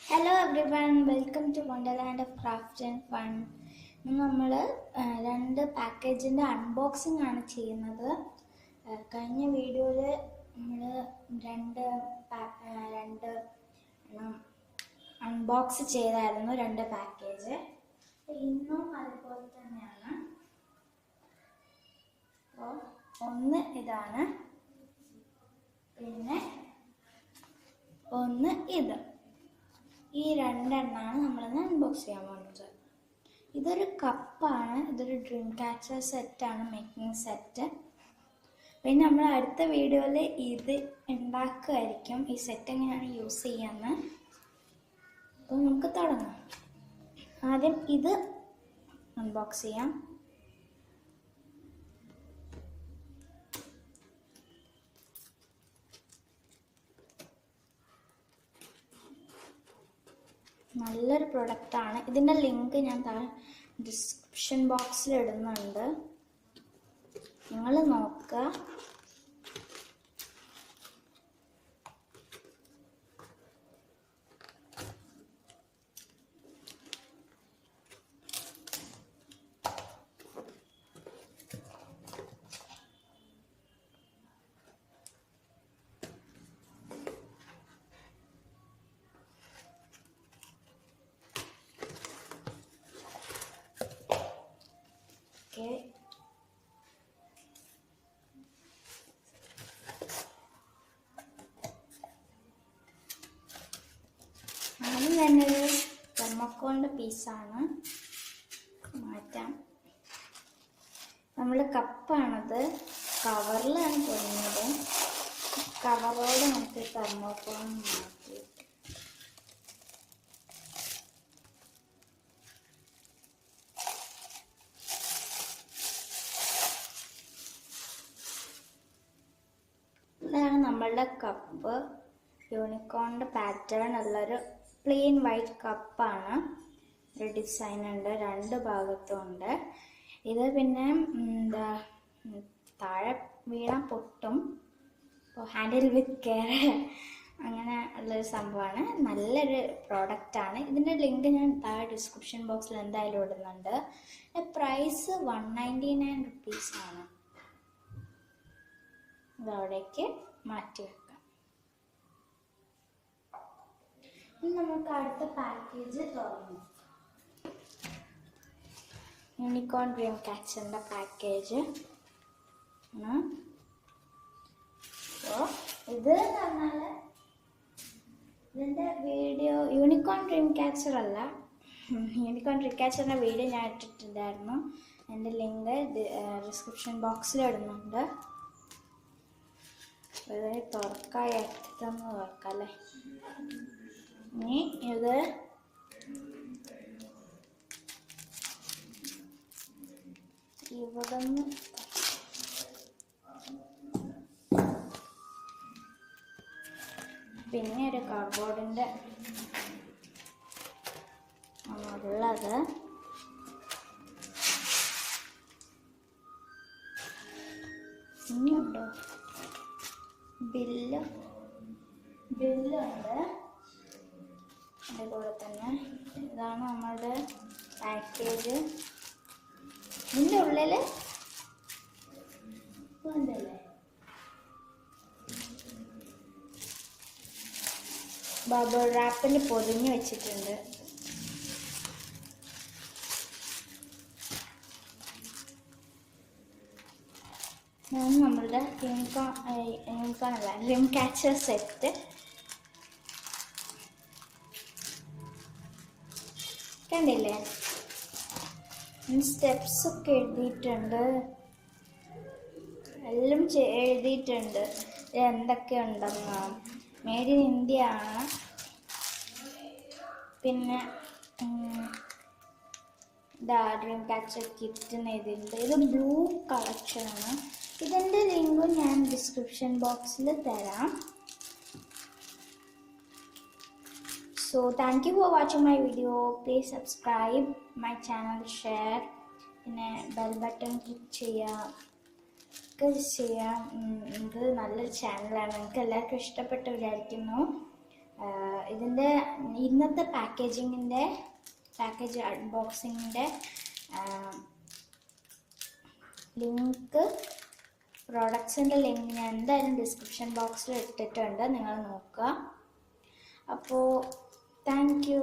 Hello everyone, welcome to wonderland of craft and fun. നമ്മൾ രണ്ട് പാക്കേജിൻ്റെ unboxing ആണ് ചെയ്യുന്നത്. കഴിഞ്ഞ വീഡിയോയിൽ നമ്മൾ രണ്ട് അൺബോക്സ് ചെയ്തായിരുന്നു രണ്ട് പാക്കേജ്. ഇന്നും അതുപോലെ തന്നെയാണ്. അപ്പോൾ ഒന്ന് ഇതാണ്, പിന്നെ ഒന്ന് ഇത്. ഈ രണ്ടെണ്ണമാണ് നമ്മളിന്ന് അൺബോക്സ് ചെയ്യാൻ പോകുന്നത്. ഇതൊരു കപ്പാണ്, ഇതൊരു ഡ്രീം ക്യാച്ചർ സെറ്റാണ്, മേക്കിംഗ് സെറ്റ്. പിന്നെ നമ്മൾ അടുത്ത വീഡിയോയിൽ ഇത് ഉണ്ടാക്കുമായിരിക്കും, ഈ സെറ്റ് എങ്ങനെയാണ് യൂസ് ചെയ്യാമെന്ന്. അപ്പോൾ നമുക്ക് തുടങ്ങാം. ആദ്യം ഇത് അൺബോക്സ് ചെയ്യാം. നല്ലൊരു പ്രൊഡക്റ്റാണ്. ഇതിൻ്റെ ലിങ്ക് ഞാൻ ഡിസ്ക്രിപ്ഷൻ ബോക്സിൽ ഇടുന്നുണ്ട്, നിങ്ങൾ നോക്കുക. ആദ്യം തന്നെ ഒരു തെർമോക്കോളിൻ്റെ പീസാണ്, മാറ്റാം. നമ്മൾ കപ്പാണത്, കവറിലാണ് പൊടിഞ്ഞത്. കവറോട് നമുക്ക് തെർമോക്കോൾ മാറ്റി. ഇതാണ് നമ്മളുടെ കപ്പ്. യൂണിക്കോണിൻ്റെ പാറ്റേൺ ഉള്ളൊരു പ്ലെയിൻ വൈറ്റ് കപ്പാണ്. ഒരു ഡിസൈൻ ഉണ്ട്, രണ്ട് ഭാഗത്തും ഉണ്ട്. ഇത് പിന്നെ താഴെ വീണാൽ പൊട്ടും, അപ്പോൾ ഹാൻഡിൽ വിത്ത് കെയർ അങ്ങനെ ഉള്ളൊരു സംഭവമാണ്. നല്ലൊരു പ്രോഡക്റ്റാണ്. ഇതിൻ്റെ ലിങ്ക് ഞാൻ താഴെ ഡിസ്ക്രിപ്ഷൻ ബോക്സിൽ എന്തായാലും ഇടുന്നുണ്ട്. പ്രൈസ് 199 റുപ്പീസാണ്. ഇതവിടേക്ക് മാറ്റി വെക്കാം. ഇനി നമുക്ക് അടുത്ത പാക്കേജ് തുറന്നു. യൂണിക്കോൺ ഡ്രീം ക്യാച്ചറിൻ്റെ പാക്കേജ്. അപ്പോൾ ഇത് പറഞ്ഞാൽ ഇതിൻ്റെ വീഡിയോ യൂണിക്കോൺ ഡ്രീം ക്യാച്ചർ അല്ല, യൂണിക്കോൺ ഡ്രീം ക്യാച്ചറിൻ്റെ വീഡിയോ ഞാൻ ഇട്ടിട്ടുണ്ടായിരുന്നു. എൻ്റെ ലിങ്ക് ഡിസ്ക്രിപ്ഷൻ ബോക്സിൽ ഇടുന്നുണ്ട്. ഇത് തുറക്കായി എത്തിന്ന് തുറക്കാം അല്ലേ. ഇനി ഇത് ഇവിടെ നിന്ന് പിന്നെ ഒരു കാർഡ്ബോർഡിൻ്റെ ഉള്ളത്. ഇനിയുണ്ടോ ബില്ലുണ്ട്. അതുപോലെ തന്നെ ഇതാണ് നമ്മളുടെ പാക്കേജ്. ഇതിൻ്റെ ഉള്ളിൽ ഉണ്ടല്ലേ ബബിൾ റാപ്പിൽ പൊതിഞ്ഞ് വെച്ചിട്ടുണ്ട്. നമ്മളുടെ യൂണിക്കോൺ അല്ല, ഡ്രീം ക്യാച്ചർ സെറ്റ്. കണ്ടില്ലേ, സ്റ്റെപ്സ് ഒക്കെ എഴുതിയിട്ടുണ്ട്, എല്ലാം എഴുതിയിട്ടുണ്ട് എന്തൊക്കെ ഉണ്ടെന്ന്. മെയ്ഡ് ഇൻ ഇന്ത്യ ആണ്. പിന്നെ ഡ്രീം ക്യാച്ചർ കിറ്റിന് എഴുതിയിട്ടുണ്ട്. ഇത് ബ്ലൂ കളക്ഷനാണ്. ഇതിൻ്റെ ലിങ്കും ഞാൻ ഡിസ്ക്രിപ്ഷൻ ബോക്സിൽ തരാം. So thank you for watching my video. Please subscribe my channel, share, പിന്നെ ബെൽ ബട്ടൺ ക്ലിക്ക് ചെയ്യാം. ഇത് നല്ലൊരു ചാനലാണ്, നിങ്ങൾക്ക് എല്ലാവർക്കും ഇഷ്ടപ്പെട്ട് വിചാരിക്കുന്നു. ഇതിൻ്റെ ഇന്നത്തെ പാക്കേജ് അൺബോക്സിങ്ങിൻ്റെ ലിങ്ക്, പ്രോഡക്ട്സിൻ്റെ ലിങ്ക് ഞാൻ എന്തായാലും ഡിസ്ക്രിപ്ഷൻ ബോക്സിൽ ഇട്ടിട്ടുണ്ട്, നിങ്ങൾ നോക്കുക. അപ്പോൾ താങ്ക് യു.